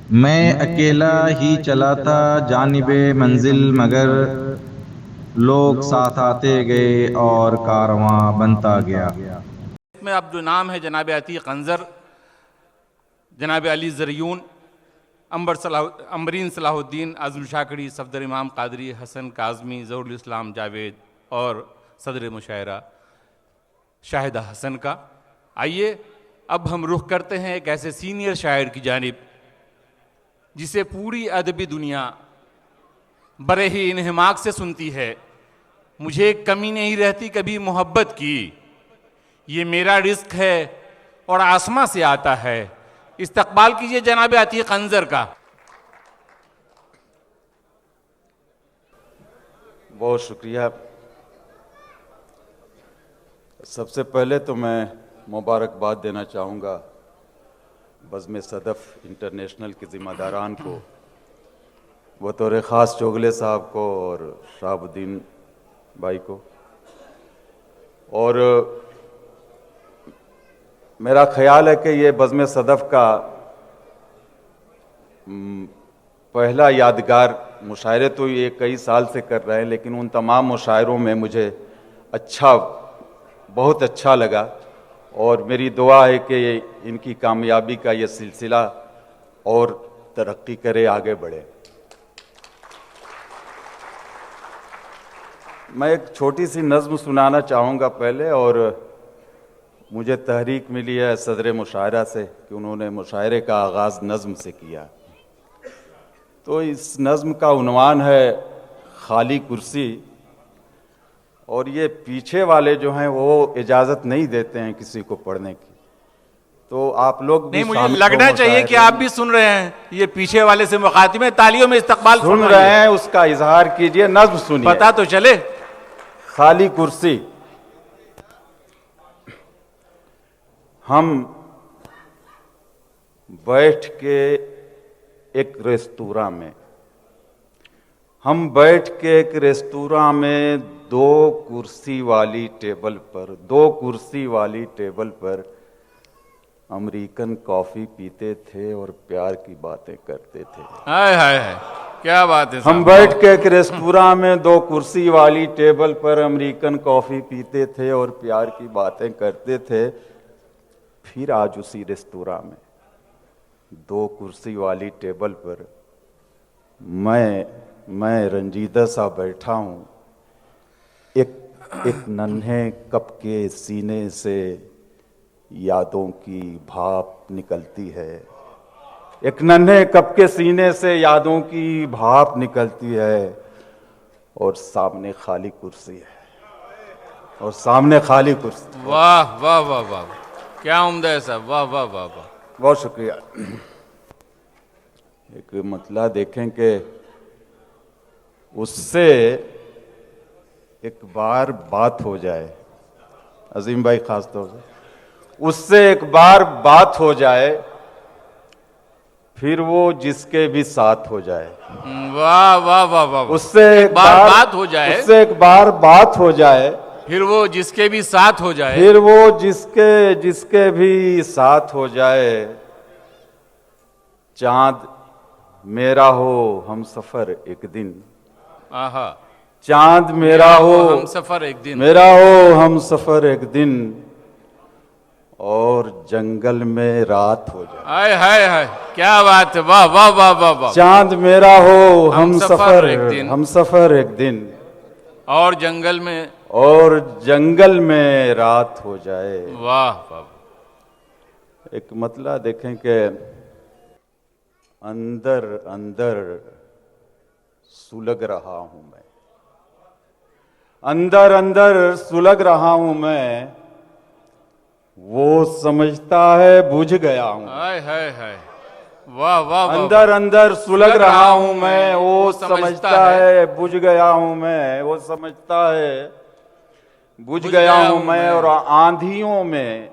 मैं अकेला ही चला था जानिबे मंजिल, मगर लोग साथ आते गए और कारवां बनता गया। में अब जो नाम है जनाब अतीक अंजर, जनाब अली ज़रियून, अम्बरीन सलाहुद्दीन, आज़ुल शाकरी, सफदर इमाम कादरी, हसन काज़मी, ज़हुरुल इस्लाम जावेद और सदर मुशायरा शाहिदा हसन का। आइए अब हम रुख करते हैं एक ऐसे सीनियर शायर की जानिब जिसे पूरी अदबी दुनिया बड़े ही इन्हिमाक से सुनती है। मुझे कमी नहीं रहती कभी मोहब्बत की, ये मेरा रिस्क है और आसमां से आता है। इस्तकबाल कीजिए जनाब अतीक अंजर का। बहुत शुक्रिया। सबसे पहले तो मैं मुबारकबाद देना चाहूँगा बज़्म सदफ़ इंटरनेशनल के ज़िम्मेदारान को, बतौर ख़ास चोगले साहब को और शहाबुद्दीन भाई को। और मेरा ख्याल है कि ये बज़्म सदफ़ का पहला यादगार मुशायरे तो ये कई साल से कर रहे हैं, लेकिन उन तमाम मुशायरों में मुझे बहुत अच्छा लगा और मेरी दुआ है कि इनकी कामयाबी का ये सिलसिला और तरक्की करे, आगे बढ़े। मैं एक छोटी सी नज़्म सुनाना चाहूँगा पहले, और मुझे तहरीक मिली है सदर मुशायरा से कि उन्होंने मुशायरे का आगाज़ नज़्म से किया। तो इस नज़्म का उन्वान है खाली कुर्सी, और ये पीछे वाले जो हैं वो इजाज़त नहीं देते हैं किसी को पढ़ने की, तो आप लोग भी नहीं, मुझे लगना चाहिए कि आप भी सुन रहे हैं। ये पीछे वाले से मुखातिब में तालियों में इस्तकबाल सुन रहे हैं, उसका इजहार कीजिए। नज़्म सुनिए, पता तो चले। खाली कुर्सी। हम बैठ के एक रेस्तोरां में, दो कुर्सी वाली टेबल पर अमेरिकन कॉफी पीते थे और प्यार की बातें करते थे। हाय हाय हाय, क्या बात है। हम बैठ के एक रेस्तोरां में दो कुर्सी वाली टेबल पर अमेरिकन कॉफी पीते थे और प्यार की बातें करते थे। फिर आज उसी रेस्तोरां में दो कुर्सी वाली टेबल पर मैं रंजीदा सा बैठा हूं। एक नन्हे कप के सीने से यादों की भाप निकलती है। एक नन्हे कप के सीने से यादों की भाप निकलती है, और सामने खाली कुर्सी है, वाह वाह वाह वाह, क्या उम्दा है साहब, वाह वाह वाह वाह। बहुत शुक्रिया। एक मतला देखें कि उससे एक बार बात हो जाए, अजीम भाई खास तौर से, उससे एक बार बात हो जाए, फिर वो जिसके भी साथ हो जाए। वाह वाह वाह वाह। उससे एक बार बात हो जाए, फिर वो जिसके भी साथ हो जाए, जिसके भी साथ हो जाए। चांद मेरा हो हम सफर एक दिन, आहा, चांद मेरा हो हम सफर एक दिन, मेरा हो हम सफर एक दिन, और जंगल में रात हो जाए। हाय हाय हाय, क्या बात है, वाह वाह वाह वाह वाह। चांद मेरा हो हम सफर एक दिन, और जंगल में रात हो जाए। वाह वाह। एक मतला देखें कि अंदर अंदर सुलग रहा हूं मैं, अंदर अंदर सुलग रहा हूं मैं, वो समझता है बुझ गया हूं। हाय हाय हाय, वाह वाह। अंदर अंदर सुलग रहा हूं मैं, वो समझता है बुझ गया हूं मैं, वो समझता है बुझ गया हूं मैं, और आंधियों में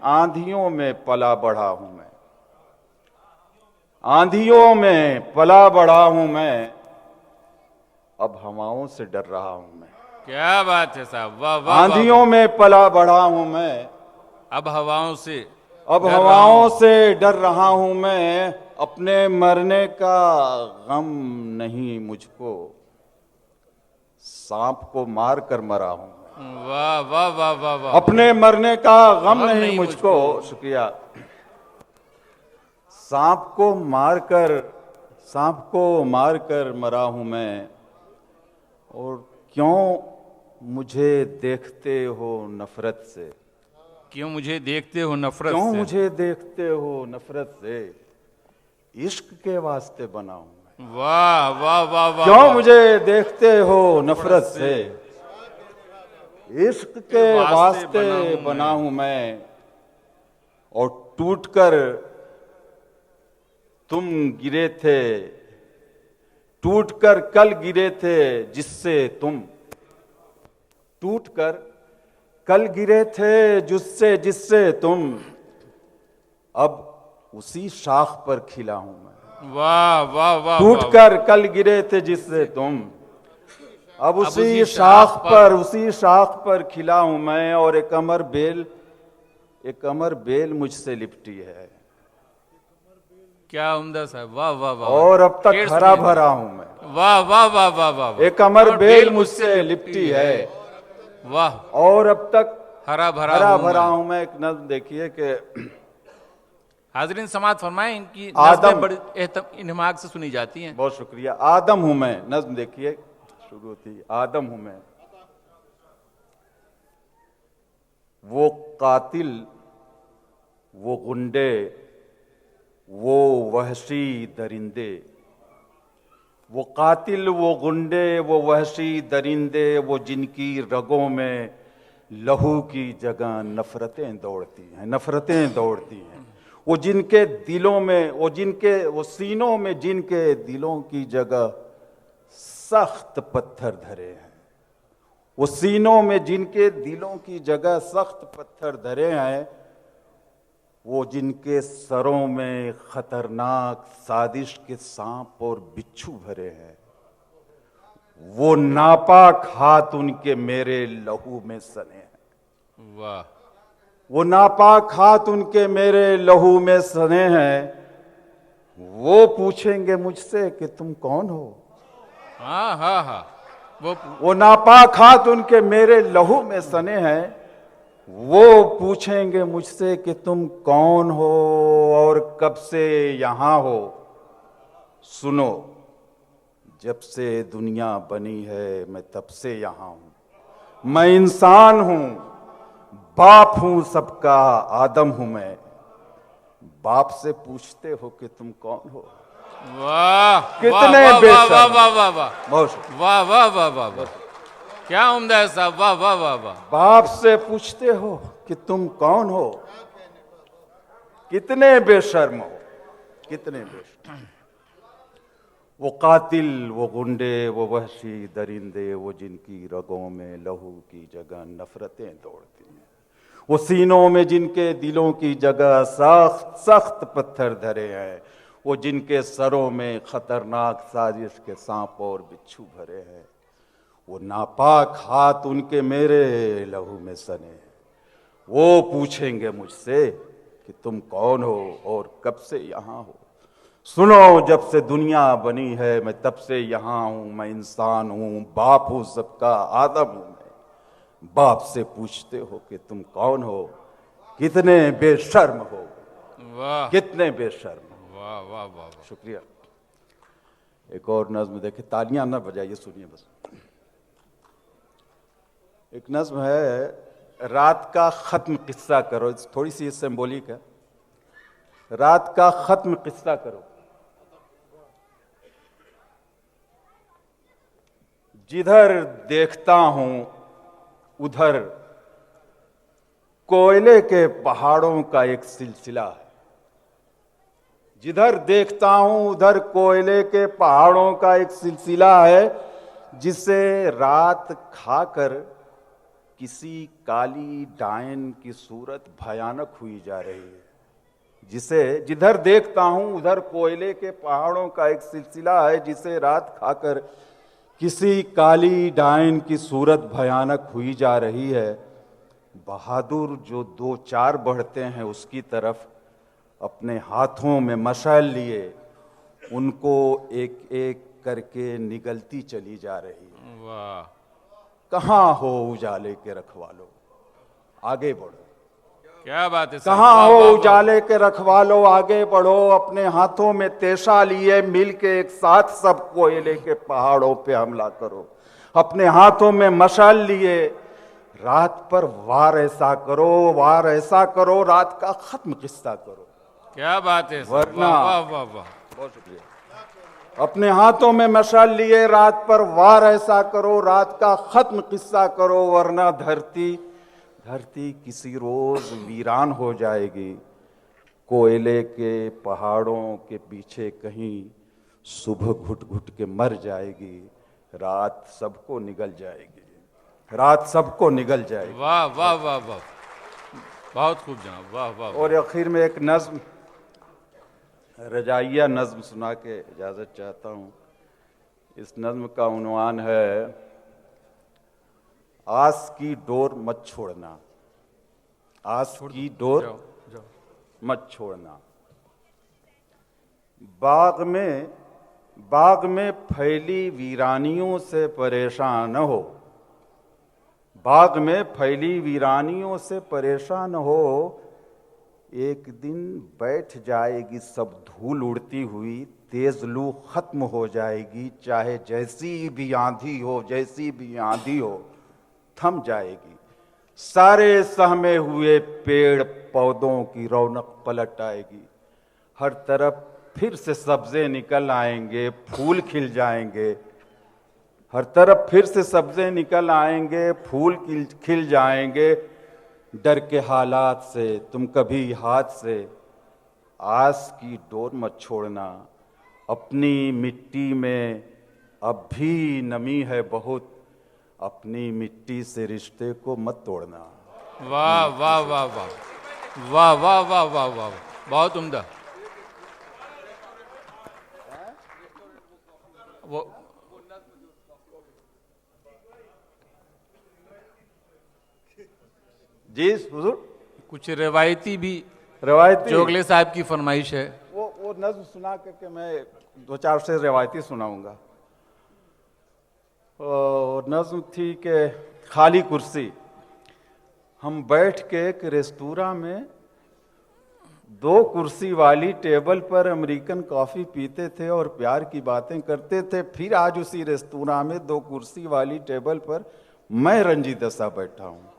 पला बढ़ा हूं मैं, आंधियों में पला बढ़ा हूं मैं, अब हवाओं से डर रहा हूं मैं। क्या बात है साहब, वाह वाह। आंधियों में पला बढ़ा हूं मैं, अब हवाओं से डर रहा हूं मैं, अपने मरने का गम नहीं मुझको, सांप को मार कर मरा हूं। वाह वाह वाह वाह वाह। अपने मरने का गम गम नहीं नहीं मुझको, शुक्रिया। सांप को मारकर मरा हूं मैं, और क्यों मुझे देखते हो नफरत से, क्यों मुझे देखते हो नफरत क्यों से, मुझे देखते हो नफरत से, इश्क के वास्ते बना हूं मैं। वाह वाह वाह वाह। क्यों वाह। मुझे देखते हो नफरत से, इश्क के वास्ते बना हूं मैं, और टूटकर तुम गिरे थे, टूटकर कल गिरे थे जिससे तुम, टूटकर कल गिरे थे जिससे तुम, अब उसी शाख पर खिला हूं मैं। वाह वाह वाह। टूटकर कल गिरे थे जिससे तुम, अब उसी शाख पर खिला हूं मैं, और एक अमर बेल मुझसे लिपटी है। क्या उम्दा साहब, वाह वाह वाह। और अब तक हरा भरा हूं मैं। वाह वाह वाह वाह वाह। एक अमर बेल मुझसे लिपटी है, वाह। और अब तक हरा भरा हूं मैं। एक नज़्म देखिए कि हाजरीन समात फरमाएं, इनकी आदम, नज़्में बड़ी इन्हमाक से सुनी जाती हैं। बहुत शुक्रिया। आदम हूं मैं, नज़्म देखिए शुरू होती है, आदम हूं मैं, वो कातिल, वो गुंडे, वो वहशी दरिंदे, वो कातिल, वो गुंडे, वो वहशी दरिंदे, वो जिनकी रगों में लहू की जगह नफरतें दौड़ती हैं, वो जिनके दिलों में, वो सीनों में जिनके दिलों की जगह सख्त पत्थर धरे हैं, वो सीनों में जिनके दिलों की जगह सख्त पत्थर धरे हैं, वो जिनके सरों में खतरनाक साजिश के सांप और बिच्छू भरे हैं, वो नापाक हाथ उनके मेरे लहू में सने हैं। वाह। वो नापाक हाथ उनके मेरे लहू में सने हैं, वो पूछेंगे मुझसे कि तुम कौन हो। हाँ हाँ हाँ। वो नापाक हाथ उनके मेरे लहू में सने हैं, वो पूछेंगे मुझसे कि तुम कौन हो और कब से यहां हो। सुनो, जब से दुनिया बनी है मैं तब से यहां हूं, मैं इंसान हूं, बाप हूं सबका, आदम हूं मैं। बाप से पूछते हो कि तुम कौन हो। वाह। कितने बेशर्म। वाह वाह वाह वाह। बहुत वाह वाह वाह वाह वाह। क्या उम्दा है साहब, वाह वाह वाह वाह। बाप से पूछते हो कि तुम कौन हो। कितने बेशर्म हो, कितने बेशर्म। वो कातिल, वो गुंडे, वो वहशी दरिंदे, वो जिनकी रगों में लहू की जगह नफरतें दौड़ती हैं, वो सीनों में जिनके दिलों की जगह सख्त सख्त पत्थर धरे हैं, वो जिनके सरों में खतरनाक साजिश के सांप और बिच्छू भरे हैं, वो नापाक हाथ उनके मेरे लहू में सने हैं, वो पूछेंगे मुझसे कि तुम कौन हो और कब से यहाँ हो। सुनो, जब से दुनिया बनी है मैं तब से यहाँ हूं, मैं इंसान हूं, बाप हूं सबका, आदम हूं मैं। बाप से पूछते हो कि तुम कौन हो। कितने बेशर्म हो, वाह। कितने बेशर्म। वाह वाह वाह। शुक्रिया। एक और नज्म देखे, तालियां ना बजाइए, सुनिए बस। एक नज्म है, रात का खत्म किस्सा करो, थोड़ी सी सिंबॉलिक है। रात का खत्म किस्सा करो, जिधर देखता हूं उधर कोयले के पहाड़ों का एक सिलसिला है। जिधर देखता हूं उधर कोयले के पहाड़ों का एक सिलसिला है, जिसे रात खाकर किसी काली डायन की सूरत भयानक हुई जा रही है। जिधर देखता हूं उधर कोयले के पहाड़ों का एक सिलसिला है, जिसे रात खाकर किसी काली डायन की सूरत भयानक हुई जा रही है। बहादुर जो 2-4 बढ़ते हैं उसकी तरफ, अपने हाथों में मशाल लिए उनको एक एक करके निगलती चली जा रही है। वाह, कहाँ हो उजाले के रखवालो, आगे बढ़ो। क्या बात है साहब, कहाँ वाह, हो वाह, वाह। उजाले के रखवालो, आगे बढ़ो। अपने हाथों में तेशा लिए मिल के एक साथ सब कोयले के पहाड़ों पे हमला करो। अपने हाथों में मशाल लिए रात पर वार ऐसा करो, वार ऐसा करो, रात का खत्म किस्सा करो। क्या बात है साहब, वरना- वाह वाह वाह वाह। बहुत शुक्रिया। अपने हाथों में मशाल लिए रात पर वार ऐसा करो, रात का खत्म किस्सा करो, वरना धरती किसी रोज वीरान हो जाएगी। कोयले के पहाड़ों के पीछे कहीं सुबह घुट घुट के मर जाएगी। रात सबको निगल जाएगी, रात सबको निगल जाएगी। वाह वाह वाह वाह, बहुत खूब जनाब, वाह वाह वाह। और आखिर में एक नज्म, रजाइया नज्म सुना के इजाजत चाहता हूँ। इस नज्म का उन्वान है आस की डोर मत छोड़ना, आस की डोर जाओ, जाओ। मत छोड़ना। बाग में फैली वीरानियों से परेशान हो, बाग में फैली वीरानियों से परेशान हो। एक दिन बैठ जाएगी सब धूल उड़ती हुई, तेज लू खत्म हो जाएगी। चाहे जैसी भी आंधी हो, जैसी भी आंधी हो, थम जाएगी। सारे सहमे हुए पेड़ पौधों की रौनक पलट आएगी। हर तरफ फिर से सब्जे निकल आएंगे, फूल खिल जाएंगे। हर तरफ फिर से सब्जे निकल आएंगे, फूल खिल जाएंगे। डर के हालात से तुम कभी हाथ से आस की डोर मत छोड़ना। अपनी मिट्टी में अब भी नमी है बहुत, अपनी मिट्टी से रिश्ते को मत तोड़ना। वाह वाह वाह वाह, वाह वाह वाह वाह वाह, बहुत उम्दा। वो जी हुजूर, कुछ रिवायती भी रवायती चोगले साहब की फरमाइश है। वो नज्म सुना करके मैं दो चार से रवायती सुनाऊंगा। और नज्म थी कि खाली कुर्सी। हम बैठ के एक रेस्तोरां में 2 कुर्सी वाली टेबल पर अमेरिकन कॉफ़ी पीते थे और प्यार की बातें करते थे। फिर आज उसी रेस्तोरां में 2 कुर्सी वाली टेबल पर मैं रंजीत सा बैठा हूँ।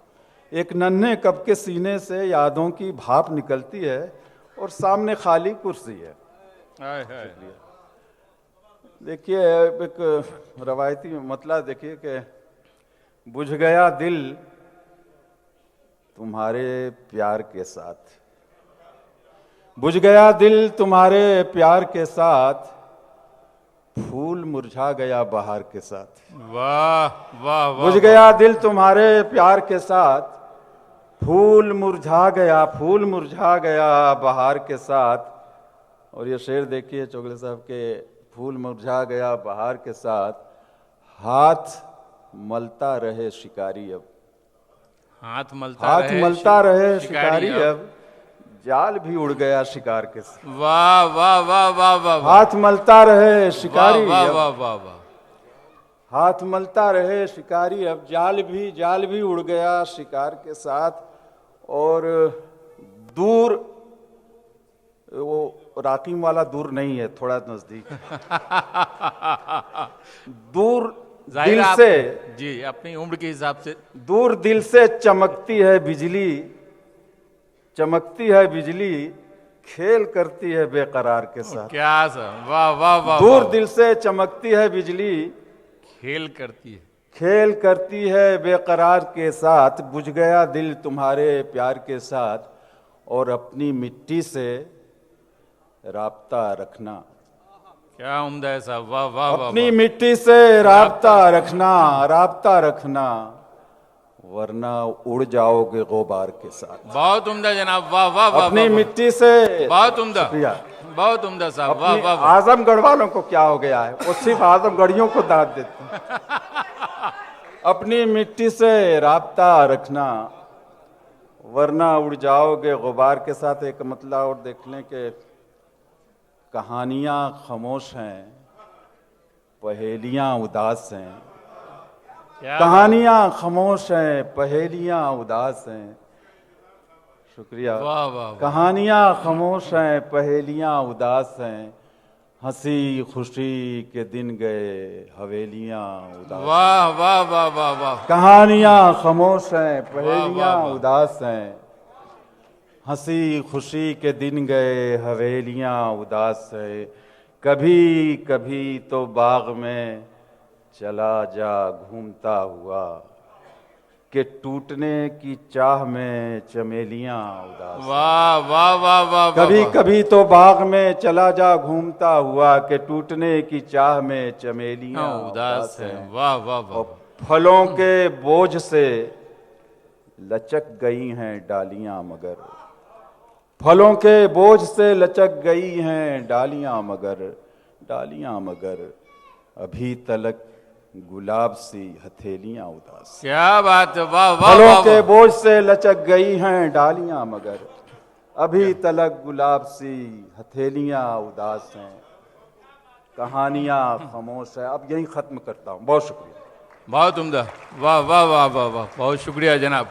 एक नन्हे कप के सीने से यादों की भाप निकलती है और सामने खाली कुर्सी है। हाय हाय। देखिए एक रवायती मतलब देखिए कि बुझ गया दिल तुम्हारे प्यार के साथ, बुझ गया दिल तुम्हारे प्यार के साथ, फूल मुरझा गया बहार के साथ। वाह वाह वाह, बुझ गया दिल तुम्हारे प्यार के साथ, फूल मुरझा गया बहार के साथ। और ये शेर देखिए चोगले साहब के, फूल मुरझा गया बहार के साथ, हाथ मलता रहे शिकारी अब, हाथ मलता रहे शिकारी अब, जाल भी उड़ गया शिकार के साथ। वाह वाह वाह वाह वाह, हाथ मलता रहे शिकारी वाह अब, वाह वाह वाह, हाथ मलता रहे शिकारी अब, जाल भी उड़ गया शिकार के साथ। और दूर, वो राकिम वाला दूर नहीं है, थोड़ा नजदीक दूर जाहिर दिल आप- से, जी अपनी उम्र के हिसाब से। दूर दिल से चमकती है बिजली, चमकती है बिजली, खेल करती है बेकरार के साथ। क्या सर, वाह वाह वाह, दूर वाह। दिल से चमकती है बिजली, खेल करती है। खेल करती है बेकरार के साथ, बुझ गया दिल तुम्हारे प्यार के साथ। और अपनी मिट्टी से राब्ता रखना, क्या उम्दा है साहब, वाह वाह वाह, अपनी वाह। मिट्टी से राब्ता रखना, वरना उड़ जाओगे गुबार के साथ। बहुत उम्दा जनाब, वाह वाह वाह, अपनी वाह, वाह। मिट्टी से, बहुत उम्दा, शुक्रिया। बहुत उम्दा साहब, वाह अपनी वाह वाह। आजमगढ़ वालों को क्या हो गया है, वो सिर्फ आजमगढ़ियों को दाद देते हैं। अपनी मिट्टी से राब्ता रखना, वरना उड़ जाओगे गुबार के साथ। एक मतलब और देख लें कि कहानियां खामोश हैं, पहेलियां उदास हैं। कहानियां खामोश हैं, पहेलियां उदास हैं। शुक्रिया। वाह वाह कहानियां खामोश हैं, पहेलियां उदास हैं। हंसी खुशी के दिन गए, हवेलियां उदास। वाह वाह वाह वाह वाह। कहानियां खामोश हैं, पहेलियां वाह। उदास हैं। हंसी खुशी के दिन गए, हवेलियां उदास है। कभी कभी तो बाग में चला जा घूमता हुआ, कि टूटने की चाह में चमेलियां उदास हैं। वाह वाह वाह वाह। कभी कभी तो बाग में चला जा घूमता हुआ, कि टूटने की चाह में चमेलियां उदास है। वाह वाह वाह। और फलों के बोझ से लचक गई हैं डालियां मगर, फलों के बोझ से लचक गई हैं डालियां मगर अभी तलक गुलाब सी हथेलियां उदास। क्या बात है। वाह वाह। फलों के बोझ से लचक गई हैं डालियां मगर अभी तलक गुलाब सी हथेलियां उदास हैं। कहानियां खामोश है। अब यही खत्म करता हूं। बहुत शुक्रिया। बहुत उम्दा। वाह वाह वाह वाह वाह। बहुत शुक्रिया जनाब।